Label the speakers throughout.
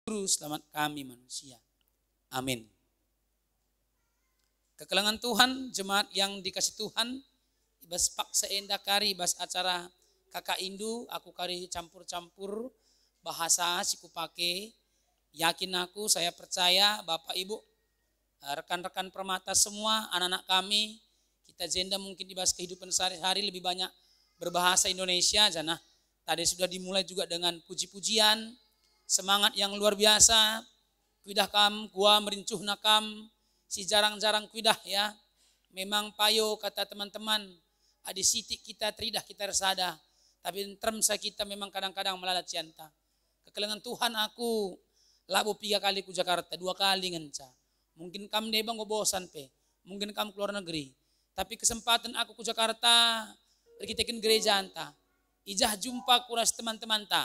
Speaker 1: Juru selamat kami manusia. Amin. Kekelangan Tuhan, jemaat yang dikasih Tuhan, ibas paksa enda kari, ibas acara kakak Indu, aku kari campur-campur bahasa siku pake. Yakin aku, saya percaya Bapak Ibu, rekan-rekan permata semua, anak-anak kami, kita jenda mungkin dibahas kehidupan sehari-hari lebih banyak berbahasa Indonesia. Jana, tadi sudah dimulai juga dengan puji-pujian, semangat yang luar biasa. Kuidah kam, gua merincuh nakam, si jarang-jarang kuidah ya. Memang payo kata teman-teman, adi sitik kita teridah kita resada. Tapi termsa kita memang kadang-kadang melalat cianta. Kekelengan Tuhan aku, labo 3 kali ku Jakarta, 2 kali ngenca. Mungkin kam nebang bosan pe, mungkin kam keluar negeri. Tapi kesempatan aku ku Jakarta, pergi gereja anta. Ijah jumpa kuras teman-teman ta.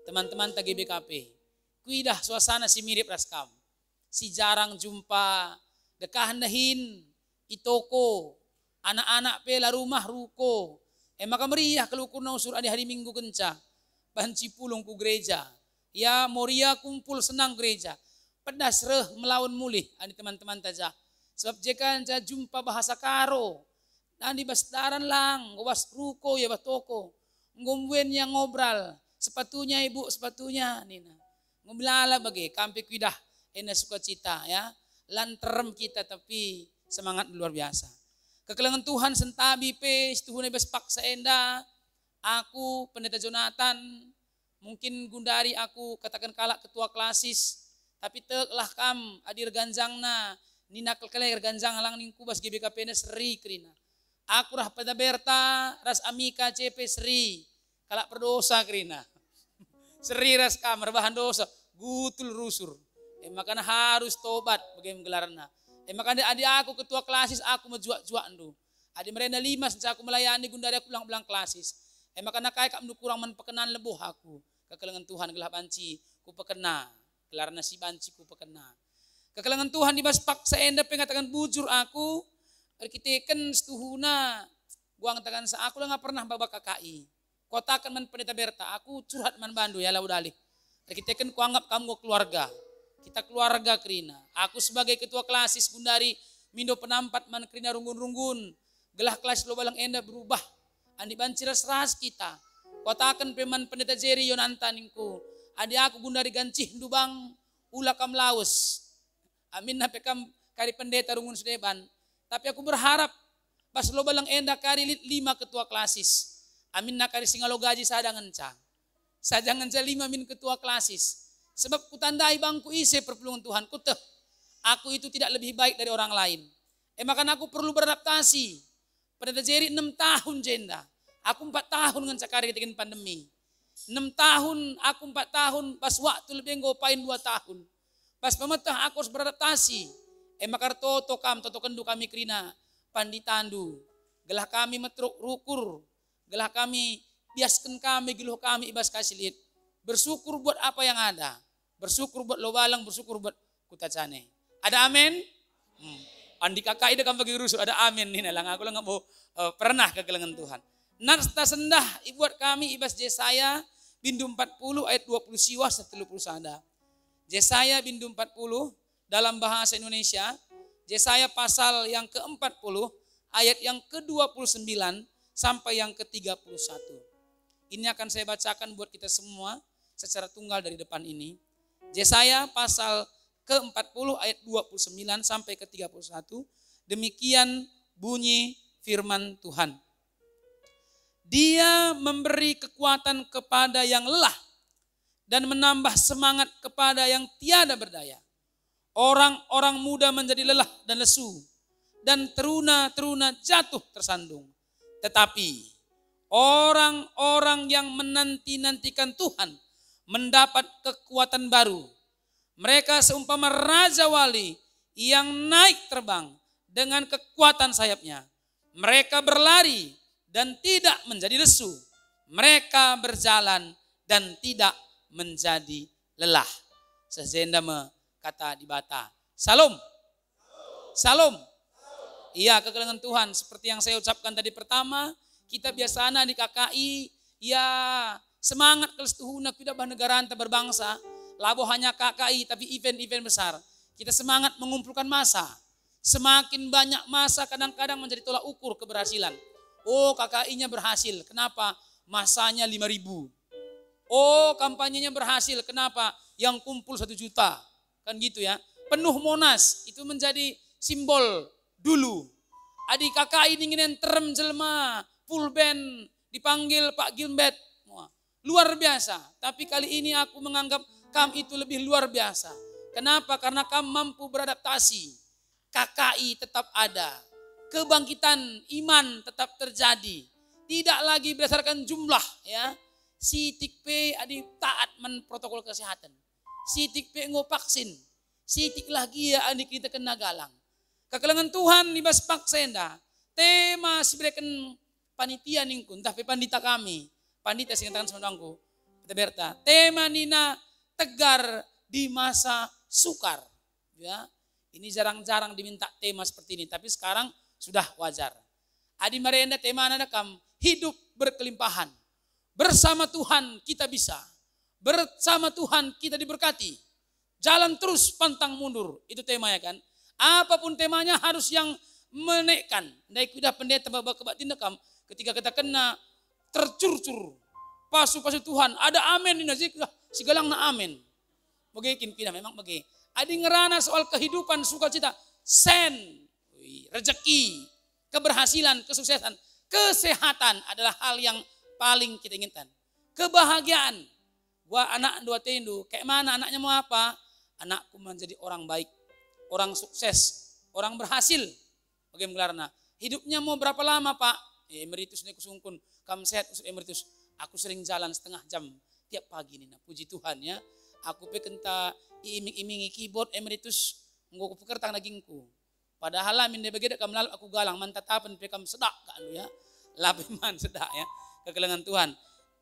Speaker 1: Teman-teman ta GBKP. Kuidah suasana si mirip raskam. Si jarang jumpa, dekahan dahin, itoko, anak-anak pela rumah ruko. Maka meriah kelukur nausur adi hari Minggu kenca. Banci pulung ku gereja. Ya moria kumpul senang gereja. Pedas reh melawan mulih adi teman-teman taja. Sebab jika anja jumpa bahasa karo. Dan di basdaran lang, was ruko ya batoko. Ngomwen yang ngobral. Sepatunya ibu, sepatunya Nina. Ngobrala bagi kampi kuidah ena sukacita ya. Lanterem kita tapi semangat luar biasa. Kekelangan Tuhan sentabi pe istuhune bes paksa enda. Aku pendeta Jonathan, mungkin gundari aku katakan kalak ketua klasis, tapi telah kam adir ganjangna nina kelkeler ganjang lang ningku bas GBKP na seri krina. Aku rah pada Berta ras Amika CP seri kalak berdosa krina. Seri ras kamar bahan dosa, gutul rusur. Makanya harus tobat bagaimana gelarna. Makanya adik aku ketua klasis aku menjuak-juak ndu. Adik mereka 5 sejak aku melayani gundari aku bilang klasis. Makanya kayak kamu kurang menpekenan lebuh aku. Kekelangan Tuhan gelah banci ku pekena. Gelarna si banci ku pekena. Kekelangan Tuhan dibas paksa enda pengatakan bujur aku. Arkiteken setuhuna. Gua ngatakan sa aku lah nggak pernah babak KKI. Kotakan man pendeta Berta, aku curhat man bandu ya laudalik. Kita kan kuanggap kamu keluarga. Kita keluarga Krina. Aku sebagai ketua klasis gundari mindo penampat man Krina runggun-runggun. Gelah kelas lo balang enda berubah. Andi banci ras kita. Kotakan peman pendeta Jerry Yonanta ningku. Adi aku gundari gancih dubang ula kam laus. Amin na pekam kari pendeta rungun sudeban. Tapi aku berharap pas lo balang enda kari 5 ketua klasis. Amin nakari singalo gaji sadangan ca. Sadangan ca 5 min ketua klasis. Sebab kutandai bangku isi perpulungan Tuhan. Kuteh. Aku itu tidak lebih baik dari orang lain. Makanya aku perlu beradaptasi. Pendeta Jerry 6 tahun jenda. Aku 4 tahun dengan cakari ketika pandemi. 6 tahun, aku 4 tahun. Pas waktu lebih ngopain 2 tahun. Pas pemetah aku harus beradaptasi. Makar toto kendu kami Krina. Panditandu. Gelah kami metruk rukur. Gelah kami, biaskan kami, giluh kami ibas kasilit. Bersyukur buat apa yang ada. Bersyukur buat lo balang, bersyukur buat kutacane. Ada amin? Andi kakak ida kan bagi rusuh, ada amin. Nih lang aku lang mau pernah kegelangan Tuhan. Narsta sendah buat kami ibas Yesaya bindu 40 ayat 20 siwa 30 sada. Yesaya bindu 40 dalam bahasa Indonesia. Yesaya pasal yang ke-40 ayat yang ke-29 sampai yang ke-31. Ini akan saya bacakan buat kita semua secara tunggal dari depan ini. Yesaya pasal ke-40 ayat 29 sampai ke-31. Demikian bunyi firman Tuhan. Dia memberi kekuatan kepada yang lelah dan menambah semangat kepada yang tiada berdaya. Orang-orang muda menjadi lelah dan lesu dan teruna-teruna jatuh tersandung. Tetapi orang-orang yang menanti-nantikan Tuhan mendapat kekuatan baru. Mereka seumpama raja wali yang naik terbang dengan kekuatan sayapnya. Mereka berlari dan tidak menjadi lesu. Mereka berjalan dan tidak menjadi lelah. Sejenda kata di bata. Salam. Salam. Iya, kegelangan Tuhan seperti yang saya ucapkan tadi pertama, kita biasanya di KKI ya semangat kelas tuhuna kita bah negara anta berbangsa. labo hanya KKI tapi event-event besar. Kita semangat mengumpulkan massa. Semakin banyak massa kadang-kadang menjadi tolak ukur keberhasilan. Oh KKI-nya berhasil, kenapa? Massanya 5.000. Oh kampanyenya berhasil, kenapa? Yang kumpul 1 juta. Kan gitu ya. Penuh Monas, itu menjadi simbol dulu. Adik KKI ingin terem jelma, full band, dipanggil Pak Gilbert. Luar biasa, tapi kali ini aku menganggap KAM itu lebih luar biasa. Kenapa? Karena KAM mampu beradaptasi. KKI tetap ada. Kebangkitan iman tetap terjadi. Tidak lagi berdasarkan jumlah ya. Si tikpe adi taat men protokol kesehatan. Si tikpe ngo vaksin. Si tik lagi ya adi kita kena galang. Kekelengan Tuhan di Baspak Senda. Tema sibrekan panitia ningkun tapi pandita kami. Pandita singkatan semandangku. Kita berta. Tema nina tegar di masa sukar. Ya. Ini jarang-jarang diminta tema seperti ini. Tapi sekarang sudah wajar. Adi Marienda tema anak kam. Hidup berkelimpahan. Bersama Tuhan kita bisa. Bersama Tuhan kita diberkati. Jalan terus pantang mundur. Itu temanya kan. Apapun temanya harus yang menaikkan. Naik kuda pendeta babak kebat tindakam. Ketika kita kena tercurcur. Pasu-pasu Tuhan. Ada amin. Sigalang na amin. Bagikin pindah memang bagi. Adi ngerana soal kehidupan sukacita. Sen. Rezeki. Keberhasilan. Kesuksesan. Kesehatan adalah hal yang paling kita inginkan. Kebahagiaan. Gua anak 2 tendu. Kayak mana anaknya mau apa? Anakku menjadi orang baik. Orang sukses. Orang berhasil. Bagaimana? Hidupnya mau berapa lama Pak? Emeritus ini kusungkun. Kamu sehat emeritus. Aku sering jalan setengah jam. Tiap pagi nih. Puji Tuhan ya. Aku pekenta iming-imingi keyboard emeritus. Ngoko pekertang dagingku. Padahal amin dia begitu kamu lalu aku galang. Mantatapan pekam sedak. Kan ya. Labeman sedak ya. Kekelengan Tuhan.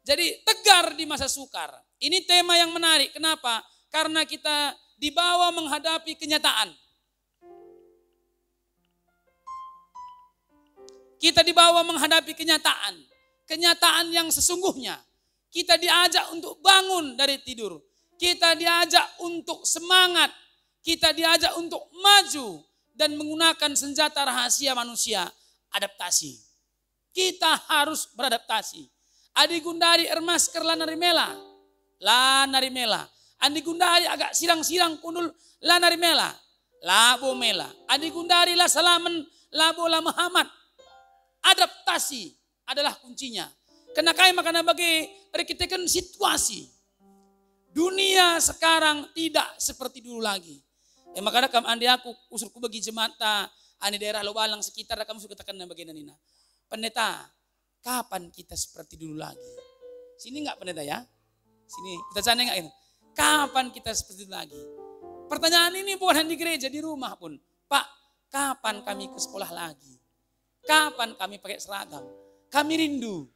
Speaker 1: Jadi tegar di masa sukar. Ini tema yang menarik. Kenapa? Karena kita dibawa menghadapi kenyataan. Kita dibawa menghadapi kenyataan. Kenyataan yang sesungguhnya. Kita diajak untuk bangun dari tidur. Kita diajak untuk semangat. Kita diajak untuk maju. Dan menggunakan senjata rahasia manusia. Adaptasi. Kita harus beradaptasi. Adi Gundari ermasker lanarimela. Lanarimela. Adi Gundari agak sirang-sirang kundul lanarimela. Labo mela. Adi Gundari la salaman labo la Muhammad. Adaptasi adalah kuncinya. Kena kaya makanya bagi perkitakan situasi. Dunia sekarang tidak seperti dulu lagi. Makanya kam andi aku usurku bagi jemata. Ani daerah Lobalang sekitar kamu suka tekan bagian nina. Pendeta, kapan kita seperti dulu lagi? Sini enggak pendeta ya? Sini, kita canda enggak ini? Kapan kita seperti dulu lagi? Pertanyaan ini bukan di gereja, di rumah pun. Pak, kapan kami ke sekolah lagi? Kapan kami pakai seragam? Kami rindu.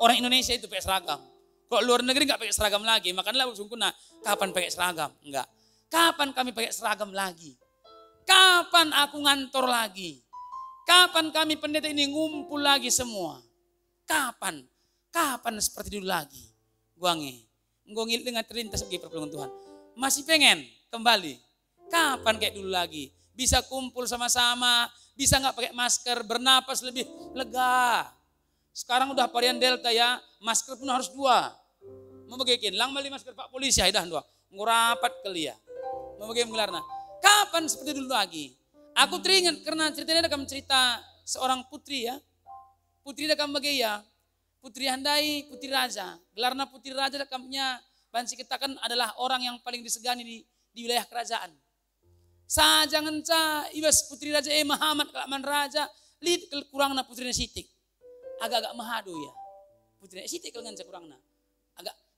Speaker 1: Orang Indonesia itu pakai seragam. Kalau luar negeri enggak pakai seragam lagi. Makanya sungguh kapan pakai seragam? Enggak. Kapan kami pakai seragam lagi? Kapan aku ngantor lagi? Kapan kami pendeta ini ngumpul lagi semua? Kapan? Kapan seperti dulu lagi? Guange. Nggongil dengan terlintas sebagai pertolongan Tuhan. Masih pengen kembali? Kapan kayak dulu lagi? Bisa kumpul sama-sama, bisa nggak pakai masker, bernapas lebih lega. Sekarang udah varian Delta ya, masker pun harus 2. Mau bagaimana? Lang beli masker Pak Polisi, ya dah 2. Ngurapat kali ya. Mau bagaimana? Kapan seperti dulu lagi? Aku teringat karena ceritanya ada cerita seorang putri ya. Putri ada bagaimana? Putri Handai, Putri Raja. Gelarna Putri Raja kampnya Bansi katakan adalah orang yang paling disegani di wilayah kerajaan. Jangan ibas Putri Raja Muhammad kalaman Raja lid kurangna putrinya Sitik. Agak-agak mahado ya. Putrinya Sitik kelengan kurangna.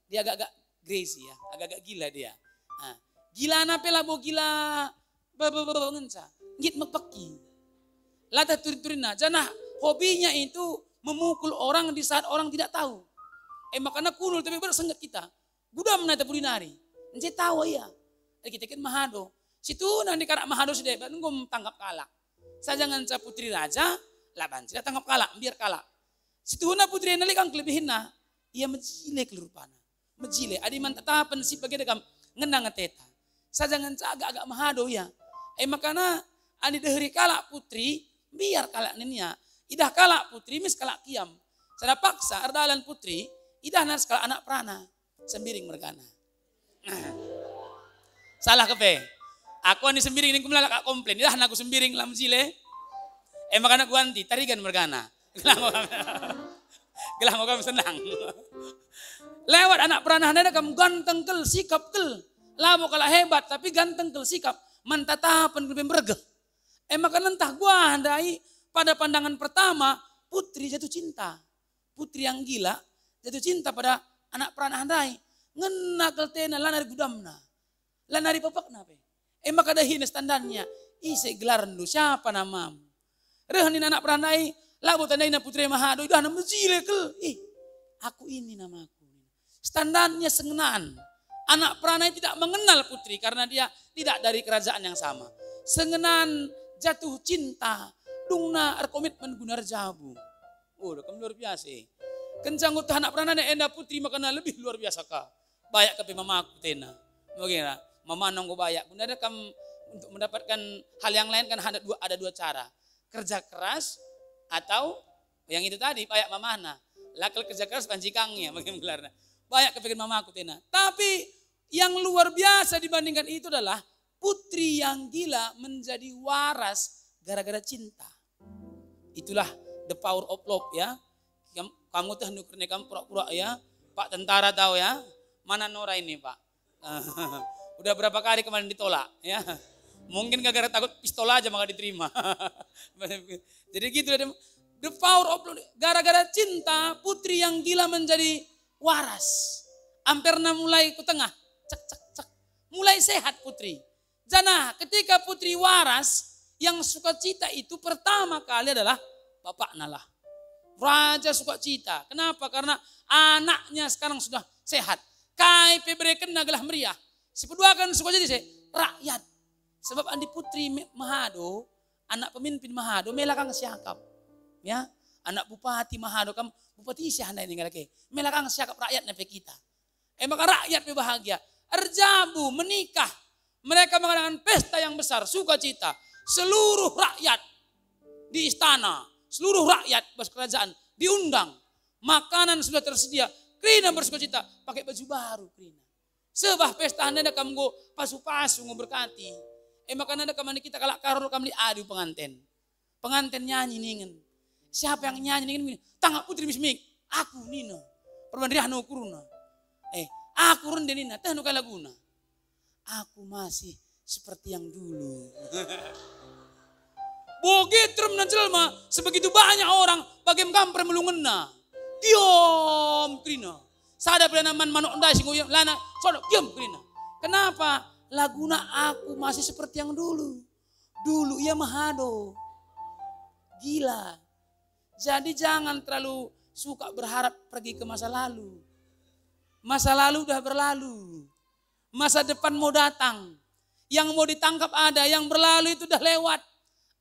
Speaker 1: Dia agak-agak crazy ya, agak-agak gila dia. Nah, gila nape labo gila ngenca. Ngit mepeki. Lata turin-turina. Janah hobinya itu memukul orang di saat orang tidak tahu. Makanya kunul tapi bersengat kita. Budak menata pulinari. Ence tahu ya. Kita kan mahado. Situ nanti karak mahado sudah nunggu tangkap kalak. Saya jangan putri raja, laban sudah tangkap kalak, biar kalak. Situ na putri nali kang kelebihin na, ia menjile kelurupana. Menjile, adi mantatapan si bagai dekam ngenang ngeteta. Sajangan agak mahado ya. Makana ani deheri kalak putri biar kalak nenia. Idah kalak putri mis kalak kiam. Sada paksa ardalan putri idah nas kalak anak prana sembiring mergana. Salah kepe. Aku ani sembiring ini kumala kak komplain. Idah aku sembiring lam jile. Makana guanti tarigan mergana. Gelang kami senang. Lewat anak peranah nada kamu ganteng kel, sikap kel. Lamo kalah hebat tapi ganteng kel sikap. Mantatapan lebih mergeh. Maka entah gua handai pada pandangan pertama putri jatuh cinta. Putri yang gila jatuh cinta pada anak peranah handai. Ngena kel tena lanari gudamna. Lanari papakna pe. Maka dah hina standarnya. Ise gelar ndu siapa namamu. Rehanin anak peranah labu tandaina putri mahado idah nama jile kel. Aku ini namaku. Standarnya sengenaan. Anak peranai tidak mengenal putri karena dia tidak dari kerajaan yang sama. Sengenaan jatuh cinta. Dungna komitmen gunar jabu. Udah kamu luar biasa. Kencang utah anak peranai enda putri makanya lebih luar biasa kah. Bayak ke mamaku tena. Bagaimana? Mama nonggo bayak. Benar kamu untuk mendapatkan hal yang lain kan ada dua cara. Kerja keras atau yang itu tadi bayak mamana. Lakal kerja keras pancikangnya bagaimana? Banyak kepikiran mamaku tena. Tapi yang luar biasa dibandingkan itu adalah putri yang gila menjadi waras gara-gara cinta. Itulah the power of love ya. Kamu tuh nukernya kamu pura-pura ya. Pak tentara tahu ya. Mana Nora ini Pak? Udah berapa kali kemarin ditolak ya. Mungkin gara-gara takut pistol aja maka diterima. Jadi gitu the power of love. Gara-gara cinta putri yang gila menjadi waras. Amperna mulai ke tengah. Cek cek cek. Mulai sehat putri. Jana ketika putri waras yang sukacita itu pertama kali adalah bapaknya lah. Raja sukacita. Kenapa? Karena anaknya sekarang sudah sehat. Kai pebreken nagalah meriah. Sepeduakan sukacita sih rakyat. Sebab andi putri Mahado, anak pemimpin Mahado melakang siakap. Ya, anak bupati Mahado kamu bupati siapa ini ngalake. Melakang siakap rakyat nepe kita. Maka rakyat bahagia. Erjabu menikah. Mereka mengadakan pesta yang besar, sukacita. Seluruh rakyat di istana, seluruh rakyat bos kerajaan diundang. Makanan sudah tersedia. Krina bersukacita pakai baju baru Krina. Sebah pesta anda kamu go pasu-pasu berkati. Maka anda kamu kita kalak karol kamu adu pengantin. Pengantin nyanyi ningen. Siapa yang nyanyi ningen? Tangga putri bismik. Aku Nina. Permandiah no kuruna. Aku rende Nina. Teh no kalaguna. Aku masih seperti yang dulu. Bogetrum dan jelma sebegitu banyak orang bagem kamper melungena. Diam Krina. Sada pila naman manok ndai singuyam lana sodok diam Krina. Kenapa? Laguna aku masih seperti yang dulu. Dulu ia Mahado. Gila. Jadi jangan terlalu suka berharap pergi ke masa lalu. Masa lalu udah berlalu. Masa depan mau datang. Yang mau ditangkap ada, yang berlalu itu udah lewat.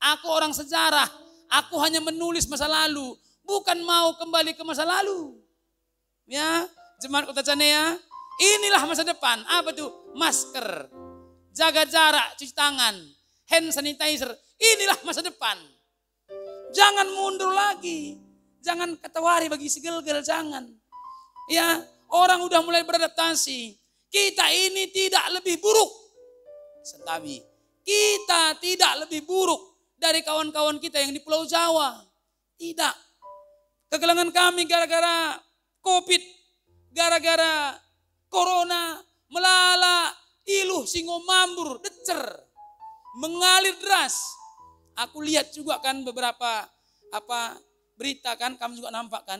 Speaker 1: Aku orang sejarah. Aku hanya menulis masa lalu. Bukan mau kembali ke masa lalu. Ya, jemaat Kota Canea. Inilah masa depan. Apa tuh? Masker. Jaga jarak, cuci tangan. Hand sanitizer. Inilah masa depan. Jangan mundur lagi. Jangan ketawari bagi segel-gel, jangan. Ya, orang udah mulai beradaptasi. Kita ini tidak lebih buruk. Sentabi. Kita tidak lebih buruk dari kawan-kawan kita yang di Pulau Jawa. Tidak. Kegelangan kami gara-gara COVID, gara-gara corona, melala, iluh, singo mambur, decer, mengalir deras. Aku lihat juga kan beberapa berita kan, kamu juga nampak kan.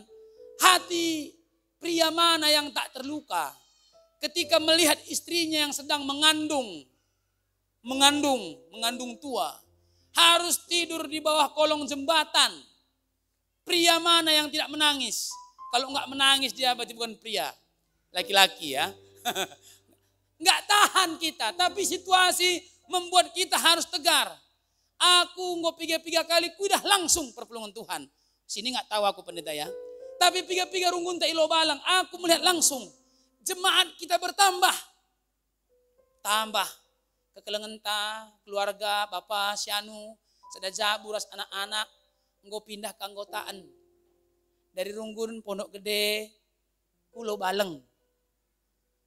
Speaker 1: Hati pria mana yang tak terluka ketika melihat istrinya yang sedang mengandung tua, harus tidur di bawah kolong jembatan. Pria mana yang tidak menangis? Kalau enggak menangis dia berarti bukan pria. Laki-laki ya. Enggak tahan kita, tapi situasi membuat kita harus tegar. Aku nggak piga-piga kali kudah langsung perpulungan Tuhan. Sini enggak tahu aku pendeta ya. Tapi piga-piga runggun tak ilo balang, aku melihat langsung. Jemaat kita bertambah. tambah kekelengan ta, keluarga, bapak, sianu, sedaja buras anak-anak, engko pindah ke anggotaan. Dari Runggun, Pondok Gede, Pulau Baleng.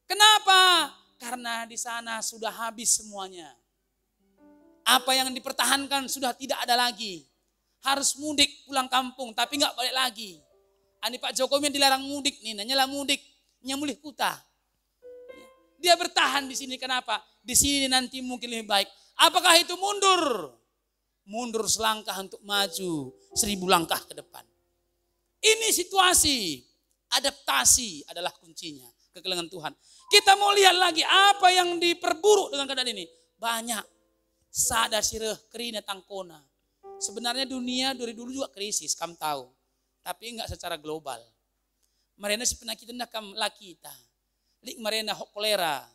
Speaker 1: Kenapa? Karena di sana sudah habis semuanya. Apa yang dipertahankan sudah tidak ada lagi. Harus mudik pulang kampung, tapi nggak balik lagi. Ani Pak Jokowi yang dilarang mudik nih, nanyalah mudik, nyamulih kuta. Dia bertahan di sini, kenapa? Di sini nanti mungkin lebih baik. Apakah itu mundur? Mundur selangkah untuk maju 1000 langkah ke depan. Ini situasi, adaptasi adalah kuncinya, kekelengan Tuhan. Kita mau lihat lagi apa yang diperburuk dengan keadaan ini. Banyak. Sada sireh kerina tangkona. Sebenarnya dunia dari dulu juga krisis, kamu tahu. Tapi enggak secara global. Marena si penyakit hendak kam lakita. Lik marena hok kolera.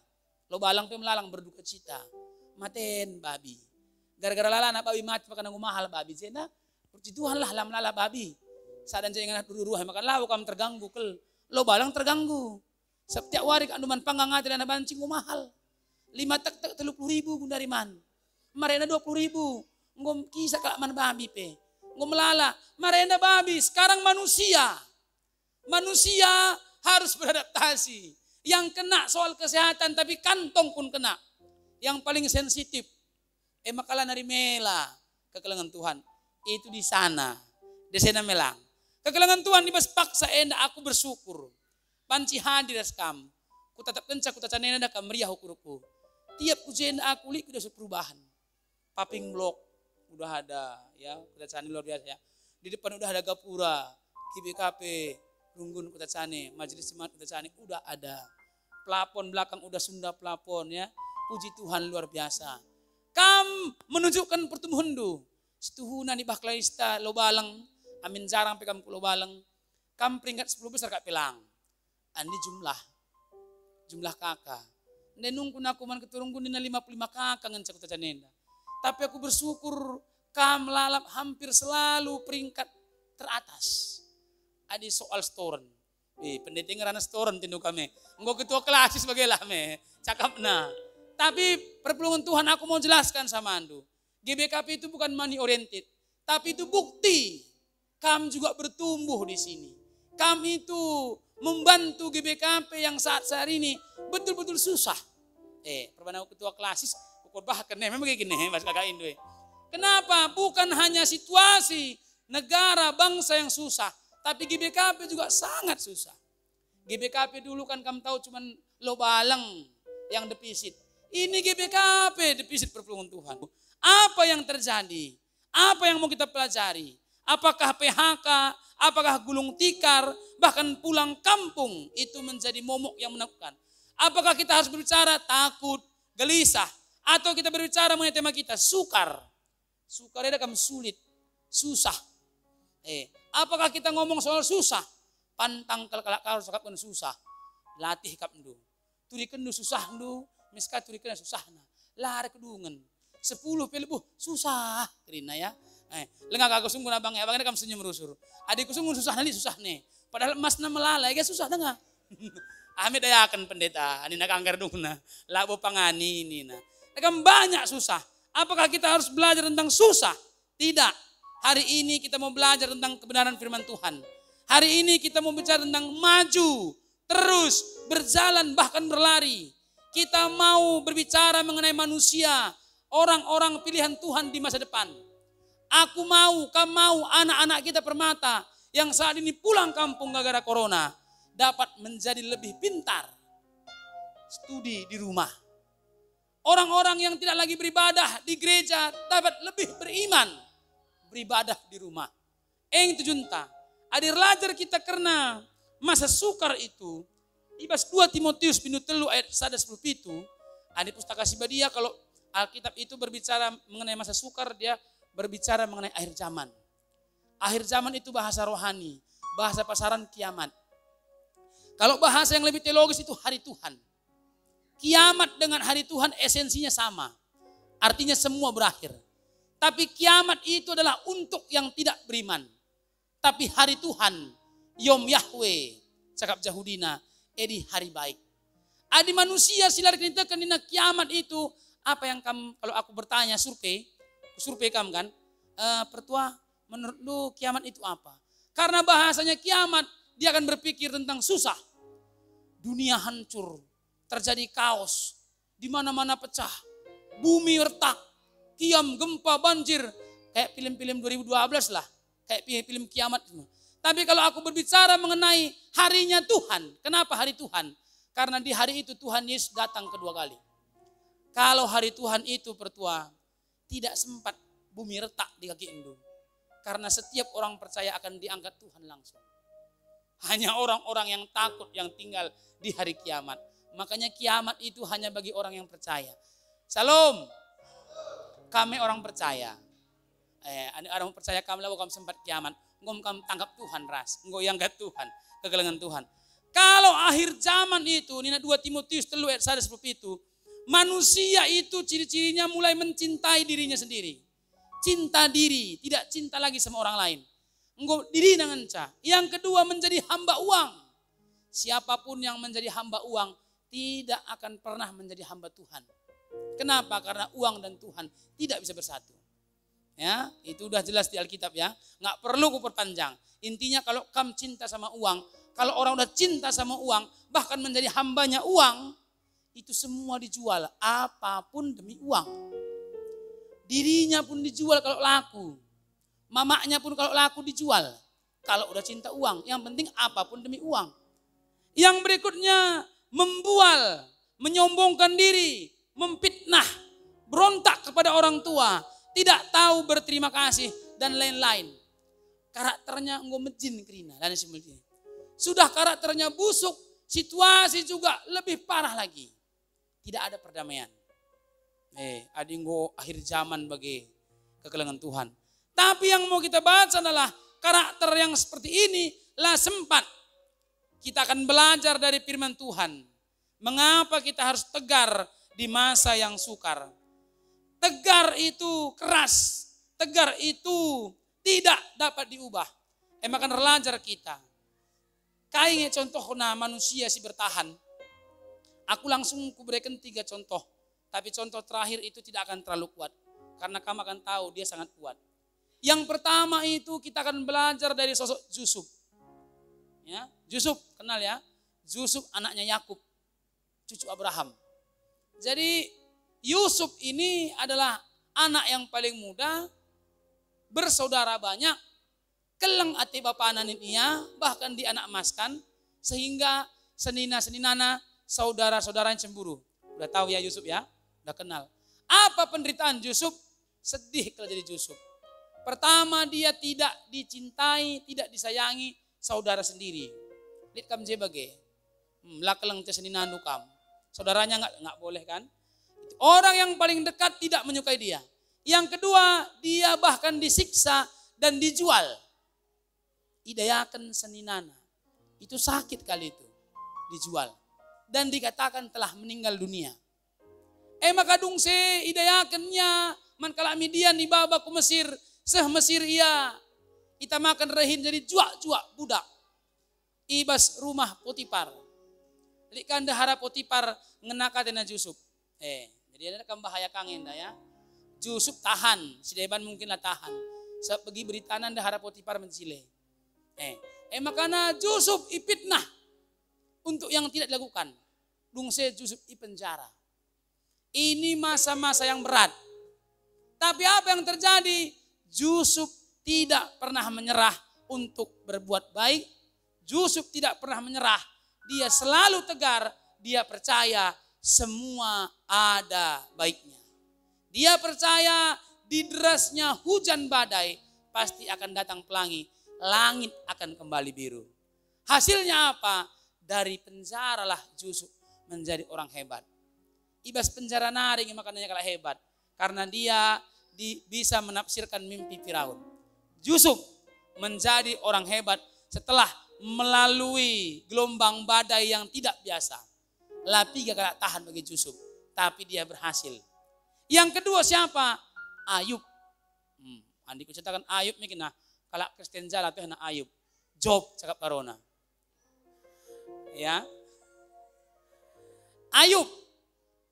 Speaker 1: Lo balang pe melalang berduka cita. Maten babi. Gara-gara lala anak babi mati makan nanggu mahal babi. Zena puji Tuhan lah lam lala babi. Sadan jangan duru-ruh makan lawu kamu terganggu kel. Lo balang terganggu. Setiap hari kanduman panggang ngati anak bancing mahal. 5 tek 30.000 dari man. Marena 20.000. Ngom kisah kelaman babi pe. Ngom melala. Marena babi. Sekarang manusia. Manusia harus beradaptasi. Yang kena soal kesehatan tapi kantong pun kena. Yang paling sensitif. Makalah nari mela. Kekelengan Tuhan. Itu di sana. Di sana melang. Kekelengan Tuhan dibas paksa enda aku bersyukur. Panci hadir skam. Ku tetap kencak, ku tetap nena dah kamriah hukuruku. Tiap ujian aku lihat sudah perubahan. Paping blok udah ada ya, Kutacani luar biasa ya. Di depan udah ada gapura, KBKP, Runggun Kutacani, Majelis Jemaat Kutacani udah ada. Plafon belakang udah Sunda plafon ya. Puji Tuhan luar biasa. Kam menunjukkan pertumbuhan du. Setuhunan di Baklaista lo balang, amin jarang pekam lo balang. Kam peringkat 10 besar kak pelang. Andi jumlah kakak. Nenungku aku man keturungku nina 55 kakak ngencak Kutacani. Tapi aku bersyukur kam lalap hampir selalu peringkat teratas. Ada soal storen. Pendeta ngerana storen tindu kami. Enggak ketua klasis bagailah me. Cakap nah. Tapi perpulungan Tuhan aku mau jelaskan sama Andu. GBKP itu bukan money oriented. Tapi itu bukti. Kam juga bertumbuh di sini. Kami itu membantu GBKP yang saat ini betul-betul susah. Perbandingan ketua klasis. Bahkan memang kayak gini mas kakak Indo. Kenapa? Bukan hanya situasi negara bangsa yang susah, tapi GBKP juga sangat susah. GBKP dulu kan kamu tahu cuman lo balang yang defisit. Ini GBKP defisit perpulungan Tuhan. Apa yang terjadi? Apa yang mau kita pelajari? Apakah PHK? Apakah gulung tikar? Bahkan pulang kampung itu menjadi momok yang menakutkan. Apakah kita harus berbicara takut, gelisah? Atau kita berbicara mengenai tema kita, sukar. Sukar itu kan sulit, susah. Apakah kita ngomong soal susah? Pantang kalak harus sakapkan susah. Latih kap ndu. Turikan ndu susah ndu, miska turikan susah na. Lari kedungan. 10 pelebuh susah. Kerina ya. Lengah kagak sungguh abang ya, abang ini kamu senyum rusur. Adikku sungguh susah nanti susah nih. Padahal emasnya melalai, ya susah dengar. Amit ayakan pendeta, ini nak angker dungna. Labo pangani ini na. Akan banyak susah. Apakah kita harus belajar tentang susah? Tidak. Hari ini kita mau belajar tentang kebenaran firman Tuhan. Hari ini kita mau bicara tentang maju, terus, berjalan, bahkan berlari. Kita mau berbicara mengenai manusia, orang-orang pilihan Tuhan di masa depan. Aku mau, kamu mau, anak-anak kita permata yang saat ini pulang kampung gara-gara corona dapat menjadi lebih pintar. Studi di rumah. Orang-orang yang tidak lagi beribadah di gereja dapat lebih beriman. Beribadah di rumah. Yang tujunta. Adir lajar kita karena masa sukar itu. Ibas 2 Timotius pintu 3 ayat 1-10 itu. Ada pustaka Sibadia kalau Alkitab itu berbicara mengenai masa sukar. Dia berbicara mengenai akhir zaman. Akhir zaman itu bahasa rohani. Bahasa pasaran kiamat. Kalau bahasa yang lebih teologis itu hari Tuhan. Kiamat dengan hari Tuhan esensinya sama. Artinya semua berakhir. Tapi kiamat itu adalah untuk yang tidak beriman. Tapi hari Tuhan, Yom Yahweh, cakap Jahudina, di hari baik. Adi manusia silar kita kenina kiamat itu. Apa yang kamu, kalau aku bertanya survei kamu kan. Pertua, menurut lu kiamat itu apa? Karena bahasanya kiamat, dia akan berpikir tentang susah. Dunia hancur, terjadi kaos, di mana-mana pecah, bumi retak, kiam, gempa, banjir. Kayak film-film 2012 lah, kayak film kiamat. Tapi kalau aku berbicara mengenai harinya Tuhan, kenapa hari Tuhan? Karena di hari itu Tuhan Yesus datang kedua kali. Kalau hari Tuhan itu pertua, tidak sempat bumi retak di kaki Indu. Karena setiap orang percaya akan diangkat Tuhan langsung. Hanya orang-orang yang takut yang tinggal di hari kiamat. Makanya kiamat itu hanya bagi orang yang percaya. Salam. Kami orang percaya. Orang percaya kami lah kami sempat kiamat. Ngom kami tangkap Tuhan ras. Ngoyang ke Tuhan. Kegelengan Tuhan. Kalau akhir zaman itu, Nina 2 Timotius 3 ayat 1 seperti itu. Manusia itu ciri-cirinya mulai mencintai dirinya sendiri. Cinta diri, tidak cinta lagi sama orang lain. Engkau diri dengan cah. Yang kedua menjadi hamba uang. Siapapun yang menjadi hamba uang tidak akan pernah menjadi hamba Tuhan. Kenapa? Karena uang dan Tuhan tidak bisa bersatu. Ya, itu udah jelas di Alkitab ya. Nggak perlu kuperpanjang. Intinya kalau kamu cinta sama uang, kalau orang udah cinta sama uang, bahkan menjadi hambanya uang, itu semua dijual. Apapun demi uang. Dirinya pun dijual kalau laku. Mamaknya pun kalau laku dijual. Kalau udah cinta uang, yang penting apapun demi uang. Yang berikutnya membual, menyombongkan diri, memfitnah, berontak kepada orang tua, tidak tahu berterima kasih dan lain-lain. Karakternya mejin kerina dan sebagainya. Sudah karakternya busuk, situasi juga lebih parah lagi. Tidak ada perdamaian. Adinggo akhir zaman bagi kekelengan Tuhan. Tapi yang mau kita baca adalah karakter yang seperti ini lah sempat. Kita akan belajar dari firman Tuhan. Mengapa kita harus tegar di masa yang sukar. Tegar itu keras. Tegar itu tidak dapat diubah. Makan relajar kita. Kainge contoh manusia si bertahan. Aku langsung kuberikan 3 contoh. Tapi contoh terakhir itu tidak akan terlalu kuat. Karena kamu akan tahu dia sangat kuat. Yang pertama itu kita akan belajar dari sosok Yusuf. Ya, Yusuf kenal ya? Yusuf anaknya Yakub, cucu Abraham. Jadi Yusuf ini adalah anak yang paling muda, bersaudara banyak, keleng ati bapak ananinia, bahkan di anak emaskan, sehingga senina-seninana saudara-saudara yang cemburu. Udah tahu ya Yusuf ya? Udah kenal. Apa penderitaan Yusuf? Sedih kalau jadi Yusuf. Pertama dia tidak dicintai, tidak disayangi saudara sendiri. Lihat kam je bage. Lakelang te seninanu kam. Saudaranya enggak boleh kan? Orang yang paling dekat tidak menyukai dia. Yang kedua, dia bahkan disiksa dan dijual. Idayakan seninana. Itu sakit kali itu. Dijual. Dan dikatakan telah meninggal dunia. Maka dung se idayakannya man kalami dia ni baba ku Mesir. Seh Mesir ia. Kita makan rehin jadi juak-juak budak. Ibas rumah Potifar. Jadi kan dahara Potifar ngenakatena Yusuf. Jadi ada kan bahaya kangen dah ya. Yusuf tahan. Si Deban mungkinlah tahan. Sebagi beritanan dahara Potifar mencile. Makanya Yusuf ipitnah. Untuk yang tidak dilakukan. Dungse Yusuf i penjara. Ini masa-masa yang berat. Tapi apa yang terjadi? Yusuf tidak pernah menyerah untuk berbuat baik. Yusuf tidak pernah menyerah. Dia selalu tegar. Dia percaya semua ada baiknya. Dia percaya di derasnya hujan badai pasti akan datang pelangi. Langit akan kembali biru. Hasilnya apa? Dari penjara lah Yusuf menjadi orang hebat. Ibas penjara naring makanya kalah hebat. Karena dia bisa menafsirkan mimpi Firaun. Yusuf menjadi orang hebat setelah melalui gelombang badai yang tidak biasa. Lapi gak kalah tahan bagi Yusuf. Tapi dia berhasil. Yang kedua siapa? Ayub. Andi ku ceritakan Ayub mungkin nah. Kalau Kristen jala tuh na Ayub. Job cakap Parona. Ya. Ayub.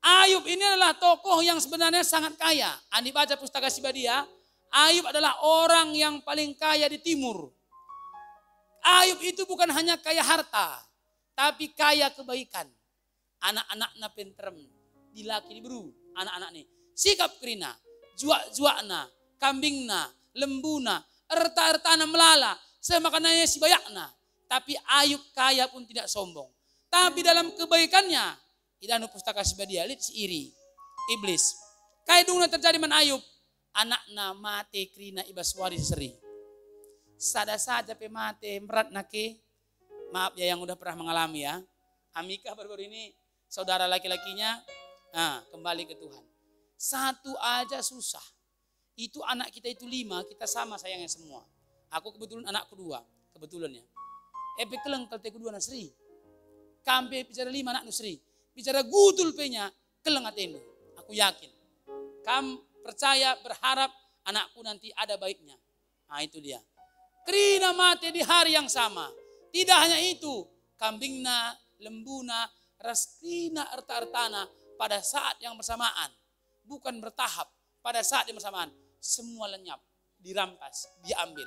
Speaker 1: Ayub ini adalah tokoh yang sebenarnya sangat kaya. Andi baca pustaka Sibadia, Ayub adalah orang yang paling kaya di timur. Ayub itu bukan hanya kaya harta, tapi kaya kebaikan. Anak-anaknya penterem, dilaki diburu, anak-anak nih. Sikap kerina, juak-juakna, kambingna, lembuna, erta-ertana melala, semakanannya si bayakna. Tapi Ayub kaya pun tidak sombong. Tapi dalam kebaikannya, idanu pustaka Sibadia, lihat si iri, iblis. Kaya dulu terjadi man Ayub, anakna mate krina ibaswari seri. Sada saja pemate merat nake. Maaf ya yang udah pernah mengalami ya. Amika baru-baru ini saudara laki-lakinya kembali ke Tuhan. Satu aja susah. Itu anak kita itu 5, kita sama sayangnya semua. Aku kebetulan anakku 2, kebetulan ya. Epe keleng kalau teku 2 nasri. Kampe bicara 5 anak nusri. Bicara gutul penya keleng atendo. Aku yakin. Kam percaya berharap anakku nanti ada baiknya. Nah itu dia. Krina mati di hari yang sama. Tidak hanya itu, kambingna, lembuna, raskrina erta-ertana pada saat yang bersamaan. Bukan bertahap, pada saat yang bersamaan. Semua lenyap, dirampas, diambil.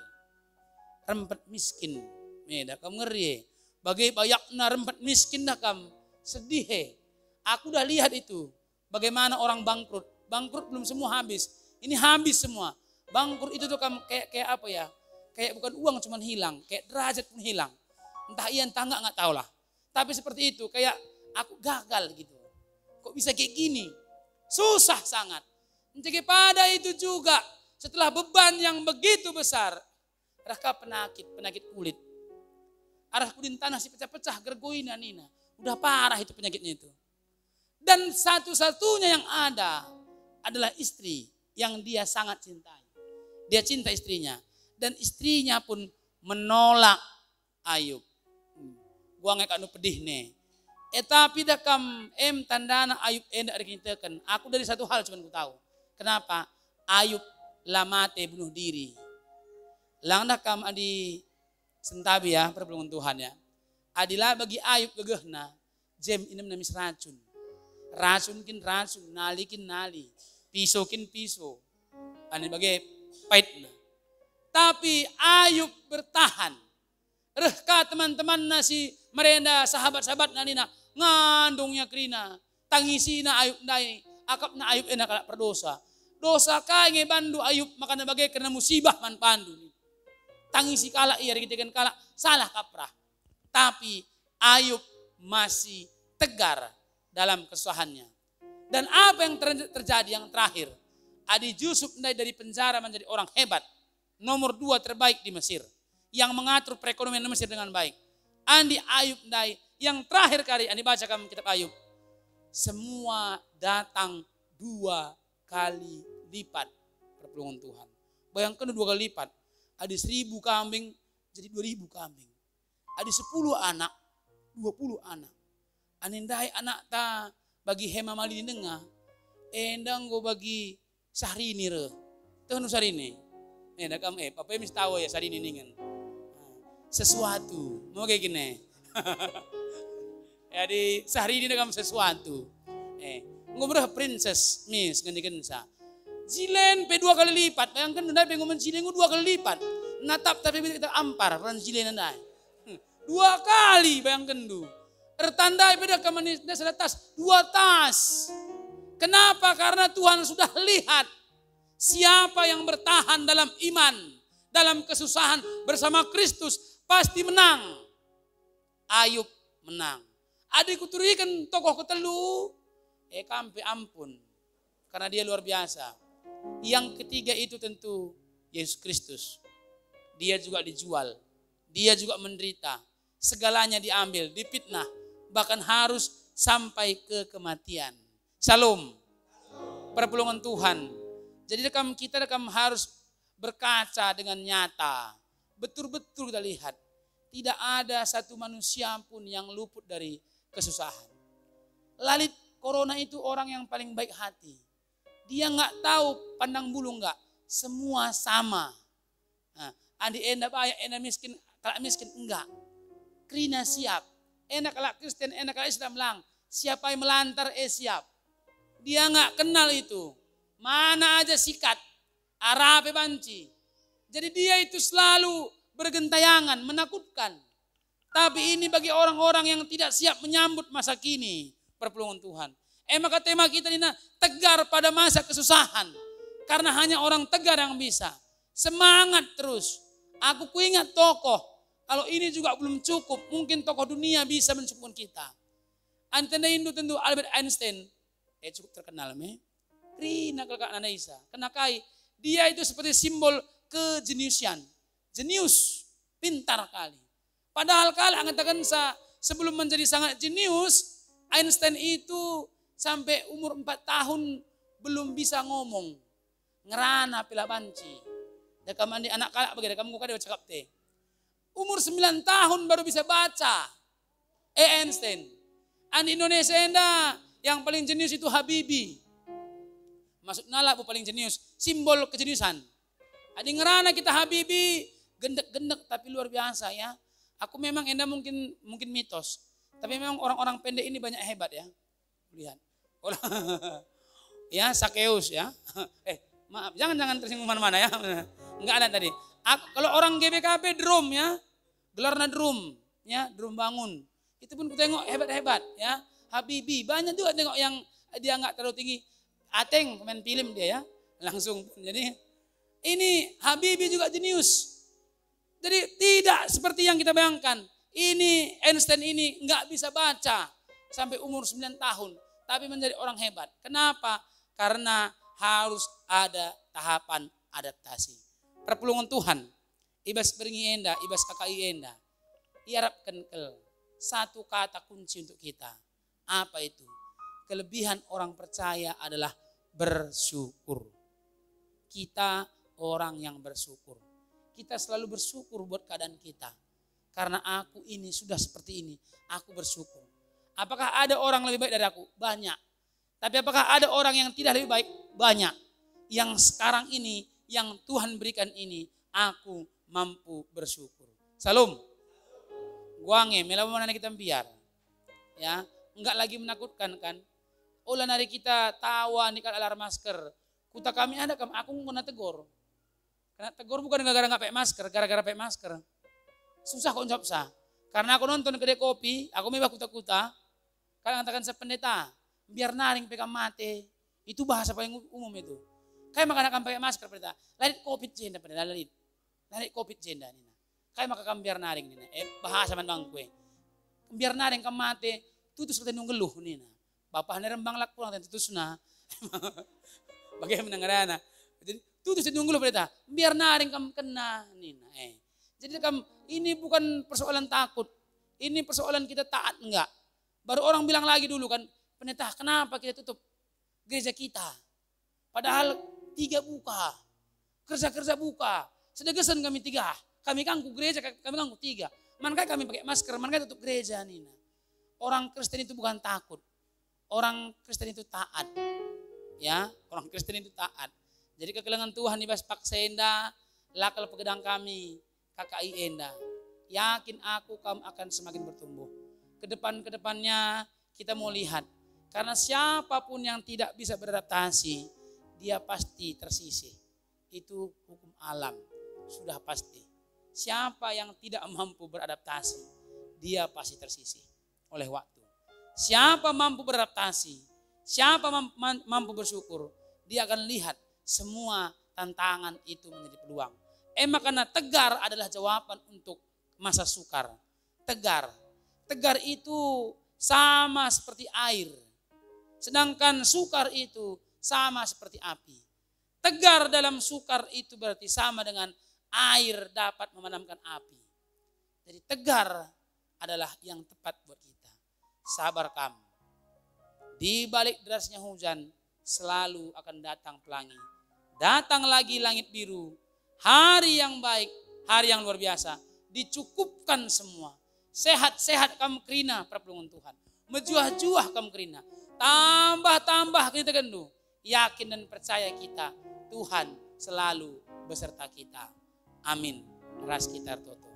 Speaker 1: Rempet miskin, meda kamu ngeri. Bagai bayakna rempet miskin dah kamu sedih. Aku dah lihat itu. Bagaimana orang bangkrut. Bangkrut belum semua habis. Ini habis semua. Bangkrut itu tuh kamu kayak apa ya? Kayak bukan uang cuman hilang, kayak derajat pun hilang. Entah iya entah enggak tahu lah. Tapi seperti itu, kayak aku gagal gitu. Kok bisa kayak gini? Susah sangat. Jadi pada itu juga, setelah beban yang begitu besar, raka penyakit kulit. Arah kudin tanah si pecah-pecah, gergoina nina. Udah parah itu penyakitnya itu. Dan satu-satunya yang ada adalah istri yang dia sangat cintai. Dia cinta istrinya. Dan istrinya pun menolak Ayub. Gua ngek anu pedih nih. Tapi dah kam tandana Ayub endak dikintekan. Aku dari satu hal cuma ku tahu. Kenapa? Ayub lamate bunuh diri. Lang dah kam adi sentabi ya perpelungan Tuhan ya. Adilah bagi Ayub gegehna. Jem inem namis racun. Racun kin racun, nali kin nali. Piso kin piso. Ani bagi paitna. Tapi Ayub bertahan. Rehka teman-teman nasi merenda sahabat-sahabat nanina ngandungnya krina. Tangisina Ayub nai. Akapna Ayub enak kalak perdosa. Dosa kaya bandu Ayub makanya bagai kena musibah man pandu. Tangisi kalak iya dikitakan kalak salah kaprah. Tapi Ayub masih tegar dalam kesusahannya. Dan apa yang terjadi yang terakhir? Adi Yusuf dari penjara menjadi orang hebat. Nomor 2 terbaik di Mesir. Yang mengatur perekonomian Mesir dengan baik. Andi Ayub Dai. Yang terakhir kali Andi baca kamu kitab Ayub. Semua datang 2 kali lipat pertolongan Tuhan. Bayangkan 2 kali lipat. Ada 1000 kambing jadi 2000 kambing. Ada 10 anak, 20 anak. Anindai anak ta bagi hema mali dengar. Endang go bagi Sahrini re. Tuhan Sahrini. Dah kamu apa yang mesti tahu ya Sahrini ningen. Sesuatu, mau kayak gini. Jadi Sahrini dah kamu sesuatu. Ngomong princess miss ganti sa. Jilen pe 2 kali lipat. Bayangkan ndai pe ngomong jilen 2 kali lipat. Natap tapi kita ampar peran jilen ndai. 2 kali bayangkan du. Tertandai beda kemanis tas 2 tas. Kenapa? Karena Tuhan sudah lihat siapa yang bertahan dalam iman, dalam kesusahan bersama Kristus pasti menang. Ayub menang. Adikku turikan tokoh ketelu, kampe ampun, karena dia luar biasa. Yang ketiga itu tentu Yesus Kristus. Dia juga dijual, dia juga menderita, segalanya diambil, dipitnah, bahkan harus sampai ke kematian. Shalom. Pertolongan Tuhan. Jadi kita harus berkaca dengan nyata. Betul-betul kita lihat. Tidak ada satu manusia pun yang luput dari kesusahan. Lalit corona itu orang yang paling baik hati. Dia nggak tahu pandang bulu nggak. Semua sama. Nah, andi enak banyak, enak miskin, kalau miskin enggak. Krina siap. Enak kalau Kristen, enak kalau Islam lang. Siapa yang melantar, siap. Dia nggak kenal itu. Mana aja sikat, arape banci. Jadi dia itu selalu bergentayangan, menakutkan. Tapi ini bagi orang-orang yang tidak siap menyambut masa kini, perpulungan Tuhan. Maka tema kita ini tegar pada masa kesusahan. Karena hanya orang tegar yang bisa. Semangat terus. Aku kuingat tokoh. Kalau ini juga belum cukup, mungkin tokoh dunia bisa mencukupkan kita. Antena Hindu tentu Albert Einstein. Cukup terkenal. Rina kakak Nanaisa. Kenakai. Dia itu seperti simbol kejeniusan. Jenius. Pintar kali. Padahal kalau mengatakan sebelum menjadi sangat jenius, Einstein itu sampai umur 4 tahun belum bisa ngomong. Ngerana pila banci. Dekam mandi anak kalak bagi dekam muka dia cakap teh. Umur 9 tahun baru bisa baca. Einstein. Di Indonesia enda yang paling jenius itu Habibie. Maksud nala bu paling jenius. Simbol kejeniusan. Adi ngerana kita Habibie. Gendek-gendek tapi luar biasa ya. Aku memang enda mungkin mitos. Tapi memang orang-orang pendek ini banyak hebat ya. Lihat. Ya Sakeus ya. Maaf jangan tersinggung mana-mana ya. Enggak ada tadi. Kalau orang GBKP drum ya. Gelarnya drum. Ya drum bangun. Itu pun ku tengok hebat-hebat ya. Habibie banyak juga tengok yang dia enggak terlalu tinggi. Ateng pemain film dia ya. Langsung. Jadi ini Habibie juga jenius. Jadi tidak seperti yang kita bayangkan. Ini Einstein ini enggak bisa baca sampai umur 9 tahun. Tapi menjadi orang hebat. Kenapa? Karena harus ada tahapan adaptasi. Perpulungan Tuhan. Ibas beringi enda, ibas kakai enda. Iarapkan satu kata kunci untuk kita. Apa itu? Kelebihan orang percaya adalah bersyukur. Kita orang yang bersyukur. Kita selalu bersyukur buat keadaan kita. Karena aku ini sudah seperti ini. Aku bersyukur. Apakah ada orang lebih baik dari aku? Banyak. Tapi apakah ada orang yang tidak lebih baik? Banyak. Yang sekarang ini, yang Tuhan berikan ini, aku mampu bersyukur. Salam. Guange, melawan mana kita biar. Ya, enggak lagi menakutkan kan. Olah nari kita tawa nih kan alarm masker. Kuta kami ada kam, aku kena tegur. Kena tegur bukan gara-gara nggak pakai masker, gara-gara pakai masker. Susah kok jawab sah. Karena aku nonton kedai kopi, aku mebah kuta-kuta. Kalau katakan sependeta, biar naring pegang mate. Itu bahasa paling umum itu. Kayak makan akan pakai masker pendeta. Lalit covid jenda pendeta lalit. Lalit covid jenda nina. Kayak makan biar naring nina. Bahasa mandang kue. Biar naring kam mate, tutus kita nung geluh nina. Bapak nerembang lak pulang dan tutus na. Bagaimana ngarana? Jadi tutus nung geluh pendeta. Biar naring kam kena nina. Jadi kam ini bukan persoalan takut. Ini persoalan kita taat enggak. Baru orang bilang lagi dulu kan, pendeta kenapa kita tutup gereja kita? Padahal 3 buka, kerja-kerja buka, sedegesan kami 3. Kami kangku gereja, kami kangku 3. Manakah kami pakai masker, manakah tutup gereja nina. Orang Kristen itu bukan takut, orang Kristen itu taat. Ya, orang Kristen itu taat. Jadi kekelengan Tuhan di Baspak Senda, lakal pegedang kami, KKI Enda. Yakin aku kamu akan semakin bertumbuh. Kedepannya kita mau lihat. Karena siapapun yang tidak bisa beradaptasi, dia pasti tersisih. Itu hukum alam, sudah pasti. Siapa yang tidak mampu beradaptasi, dia pasti tersisih oleh waktu. Siapa mampu beradaptasi, siapa mampu bersyukur, dia akan lihat semua tantangan itu menjadi peluang. Makanya tegar adalah jawaban untuk masa sukar. Tegar itu sama seperti air. Sedangkan sukar itu sama seperti api. Tegar dalam sukar itu berarti sama dengan air dapat memadamkan api. Jadi tegar adalah yang tepat buat kita. Sabar kamu. Di balik derasnya hujan selalu akan datang pelangi. Datang lagi langit biru. Hari yang baik, hari yang luar biasa. Dicukupkan semua. Sehat-sehat kamu kerina perpulungan Tuhan. Mejuah-juah kamu kerina. Tambah-tambah kita kendu. Yakin dan percaya kita. Tuhan selalu beserta kita. Amin. Ras kita toto.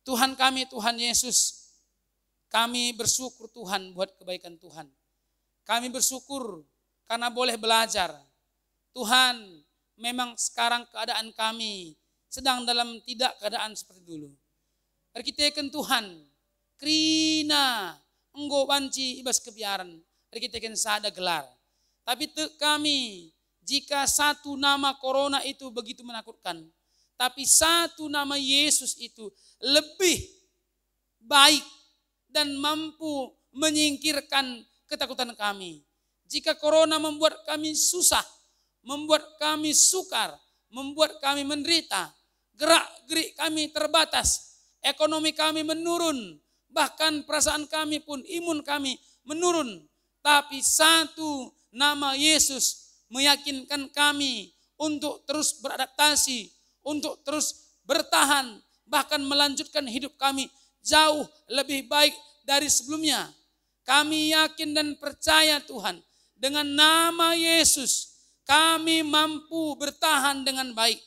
Speaker 1: Tuhan kami, Tuhan Yesus. Kami bersyukur Tuhan buat kebaikan Tuhan. Kami bersyukur karena boleh belajar. Tuhan, memang sekarang keadaan kami sedang dalam tidak keadaan seperti dulu. Berkitekan Tuhan, krina enggo banci ibas kebiaran. Berkitekan sada gelar. Tapi kami, jika satu nama corona itu begitu menakutkan, tapi satu nama Yesus itu lebih baik dan mampu menyingkirkan ketakutan kami. Jika corona membuat kami susah, membuat kami sukar, membuat kami menderita, gerak-gerik kami terbatas, ekonomi kami menurun, bahkan perasaan kami pun, imun kami menurun. Tapi satu nama Yesus meyakinkan kami untuk terus beradaptasi, untuk terus bertahan, bahkan melanjutkan hidup kami jauh lebih baik dari sebelumnya. Kami yakin dan percaya Tuhan, dengan nama Yesus kami mampu bertahan dengan baik.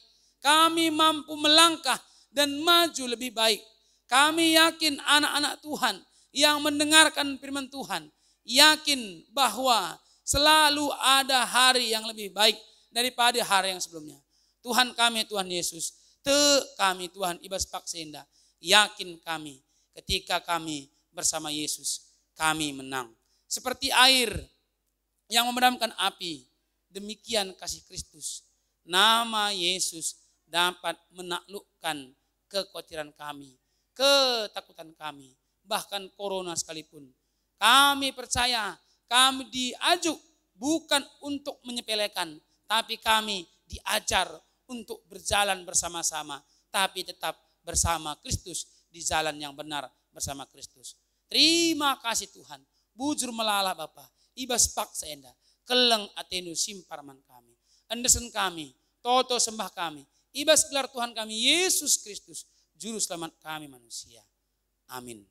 Speaker 1: Kami mampu melangkah dan maju lebih baik. Kami yakin anak-anak Tuhan yang mendengarkan firman Tuhan, yakin bahwa selalu ada hari yang lebih baik daripada hari yang sebelumnya. Tuhan kami, Tuhan Yesus, kami Tuhan ibas paksenda, yakin kami ketika kami bersama Yesus, kami menang. Seperti air yang memadamkan api, demikian kasih Kristus. Nama Yesus dapat menaklukkan kekhawatiran kami, ketakutan kami, bahkan corona sekalipun. Kami percaya, kami diajuk bukan untuk menyepelekan, tapi kami diajar untuk berjalan bersama-sama, tapi tetap bersama Kristus di jalan yang benar bersama Kristus. Terima kasih Tuhan. Bujur melala Bapa, ibas paksa enda, keleng atenu simparman kami. Andesen kami, toto sembah kami, ibas gelar Tuhan kami Yesus Kristus, juru selamat kami manusia. Amin.